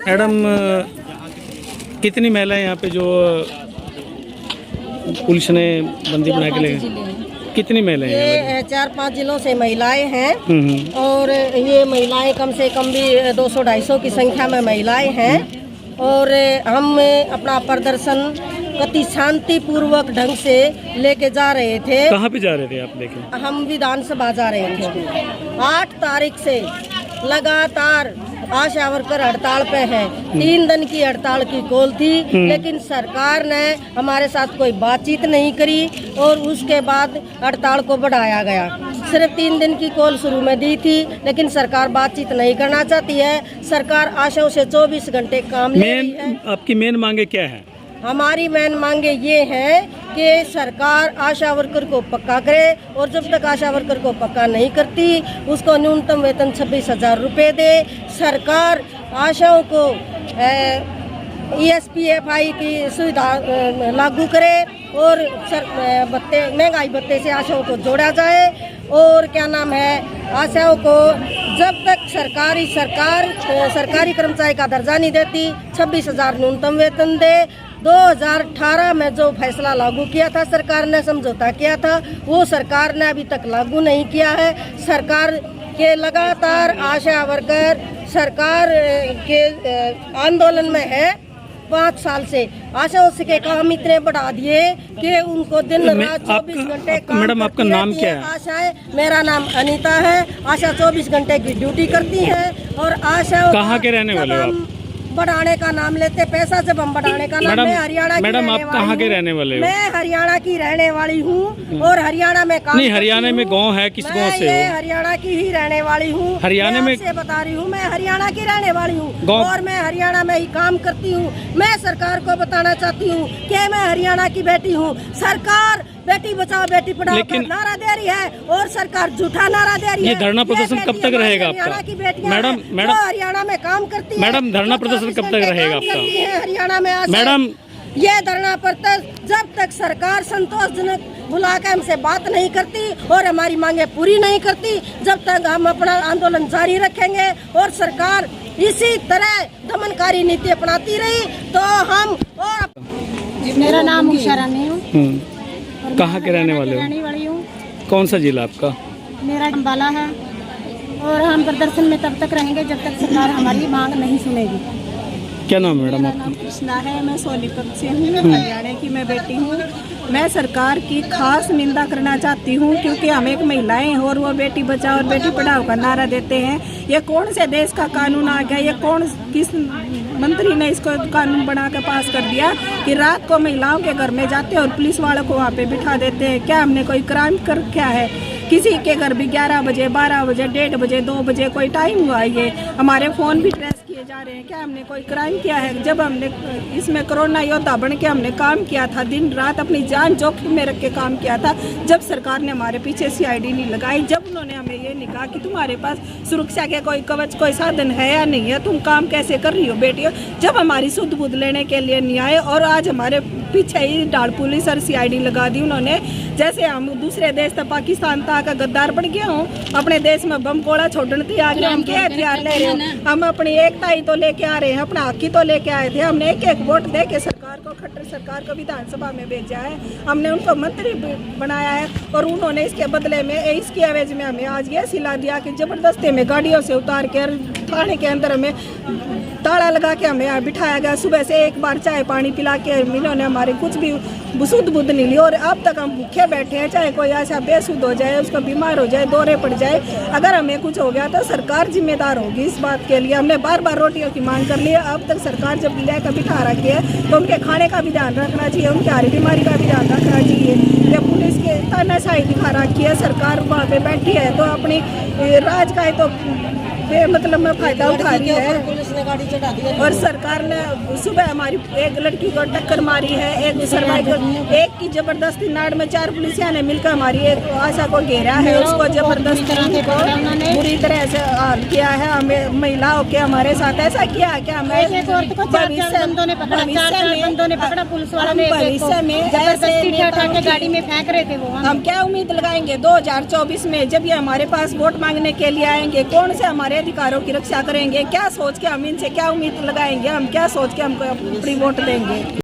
Madam कितनी महिलाएं यहाँ पे जो पुलिस ने बंदी बना के ले गए? कितनी महिलाएं हैं? ये 4-5 जिलों से महिलाएं हैं और ये महिलाएं कम से कम भी 200-250 की संख्या में महिलाएं हैं और हम अपना प्रदर्शन अति शांतिपूर्वक ढंग से लेके जा रहे थे। कहाँ पे जा रहे थे आप लेके? हम विधानसभा जा रहे थे। 8 तारीख से लगातार आशा वर्कर हड़ताल पे हैं। 3 दिन की हड़ताल की कॉल थी, लेकिन सरकार ने हमारे साथ कोई बातचीत नहीं करी और उसके बाद हड़ताल को बढ़ाया गया। सिर्फ 3 दिन की कॉल शुरू में दी थी, लेकिन सरकार बातचीत नहीं करना चाहती है। सरकार आशाओं से 24 घंटे काम ले रही है। आपकी मेन मांगे क्या है? हमारी मेन मांगे ये है कि सरकार आशा वर्कर को पक्का करे और जब तक आशा वर्कर को पक्का नहीं करती उसको न्यूनतम वेतन 26,000 रुपये दे। सरकार आशाओं को ESPFI की सुविधा लागू करे और महंगाई भत्ते से आशाओं को जोड़ा जाए। और क्या नाम है, आशाओं को जब तक सरकारी कर्मचारी का दर्जा नहीं देती 26,000 न्यूनतम वेतन दे। 2018 में जो फैसला लागू किया था सरकार ने, समझौता किया था, वो सरकार ने अभी तक लागू नहीं किया है। सरकार के लगातार आशा वर्कर सरकार के आंदोलन में है 5 साल से। आशा के काम इतने बढ़ा दिए कि उनको दिन रात 24 घंटे काम। मैडम आपका नाम क्या है? आशा है, मेरा नाम अनीता है। आशा 24 घंटे की ड्यूटी करती है और आशा कहाँ के रहने वाले हो आप? बढ़ाने का नाम लेते पैसा जब हम बढ़ाने का नाम। मैं हरियाणा की मैडम आप कहाँ के रहने वाले हो? मैं हरियाणा की रहने वाली हूँ और हरियाणा में काम नहीं, हरियाणा में गांव है, किस गांव से हो? हरियाणा की ही रहने वाली हूँ। हरियाणा में से बता रही हूँ, मैं हरियाणा की रहने वाली हूँ और मैं हरियाणा में ही काम करती हूँ। मैं सरकार को बताना चाहती हूँ कि मैं हरियाणा की बेटी हूँ। सरकार बेटी बचाओ बेटी पढ़ाओ का नारा दे रही है और सरकार झूठा नारा दे रही है। ये धरना प्रदर्शन कब तक रहेगा आपका? मैडम हरियाणा में काम करती है। मैडम धरना प्रदर्शन कब तक रहेगा आपका? हरियाणा में मैडम ये धरना प्रदर्शन जब तक सरकार संतोषजनक बुला के हमसे बात नहीं करती और हमारी मांगे पूरी नहीं करती, जब तक हम अपना आंदोलन जारी रखेंगे। और सरकार इसी तरह दमनकारी नीति अपनाती रही तो हम। और मेरा नाम उषा रानी हूँ। कहाँ के रहने वाले हो? कौन सा जिला आपका? मेरा अम्बाला है और हम प्रदर्शन में तब तक रहेंगे जब तक सरकार हमारी मांग नहीं सुनेगी। क्या नाम है मैडम मेरा आपका? नाम कृष्णा है। मैं सोनीपत से हूँ, हरियाणा की मैं बेटी हूँ। मैं सरकार की खास निंदा करना चाहती हूँ क्योंकि हम एक महिलाएं हैं और वो बेटी बचाओ और बेटी पढ़ाओ का नारा देते हैं। ये कौन से देश का कानून आ गया? ये किस मंत्री ने इसको कानून बना कर पास कर दिया कि रात को महिलाओं के घर में जाते और पुलिस वालों को वहाँ पे बिठा देते हैं? क्या हमने कोई क्राइम कर क्या है? किसी के घर भी 11 बजे 12 बजे 1:30 बजे 2 बजे कोई टाइम हुआ? ये हमारे फ़ोन भी ट्रेस किए जा रहे हैं। क्या हमने कोई क्राइम किया है? जब हमने इसमें कोरोना योद्धा बन के हमने काम किया था, दिन रात अपनी जान जोखिम में रख के काम किया था, जब सरकार ने हमारे पीछे CID नहीं लगाई, जब उन्होंने हमें ये नहीं कहा कि तुम्हारे पास सुरक्षा के कोई कवच कोई साधन है या नहीं है, तुम काम कैसे कर रही हो बेटियों, जब हमारी सुध बुध लेने के लिए नहीं आए और आज हमारे पीछे ही डाल पुलिस और CID लगा दी उन्होंने। जैसे हम दूसरे देश तक पाकिस्तान तक का गद्दार बन गया हूँ। अपने देश में बम गोला छोड़ने थी, आगे हम क्या हथियार ले रहे हैं? हम अपनी एकता ही तो लेके आ रहे हैं, अपना हक ही तो लेके आए थे। हमने एक वोट दे के सरकार को, खट्टर सरकार को विधानसभा में भेजा है, हमने उनको मंत्री बनाया है और उन्होंने इसके बदले में इसकी एवज में हमें आज ये सिला दिया कि जबरदस्ती में गाड़ियों से उतार कर थाने के अंदर हमें ताला लगा के हमें बिठाया गया। सुबह से एक बार चाय पानी पिला के इन्होंने हमारे कुछ भी सुध बुध नहीं ली और अब तक हम भूखे बैठे हैं। चाहे कोई ऐसा बेसुध हो जाए, उसको बीमार हो जाए, दौरे पड़ जाए, अगर हमें कुछ हो गया तो सरकार जिम्मेदार होगी इस बात के लिए। हमने बार बार रोटियों की मांग कर ली है, अब तक सरकार जब लेकर बिठा रखी है तो उनके खाने का भी ध्यान रखना चाहिए, उनकी हरी बीमारी का भी ध्यान रखना चाहिए। ये पुलिस के तानाशाही दिखा रखी है, सरकार वहाँ पे बैठी है तो अपनी राज का तो मतलब में फायदा उठा रही है। पुलिस ने गाड़ी चढ़ा दी है और सरकार ने सुबह हमारी एक लड़की को टक्कर मारी है, एक एक की जबरदस्ती नाड़ में 4 पुलिसिया ने मिलकर हमारी एक आशा को घेरा है, उसको जबरदस्ती बुरी तरह से हाल किया है। हमें महिलाओं के हमारे साथ ऐसा किया है क्या? हमें भविष्य में गाड़ी में फेंक रहे थे वो। हम क्या उम्मीद लगाएंगे 2024 में जब ये हमारे पास वोट मांगने के लिए आएंगे? कौन से हमारे अधिकारों की रक्षा करेंगे? क्या सोच के हम इनसे क्या उम्मीद लगाएंगे, हम क्या सोच के हमको अपनी वोट देंगे।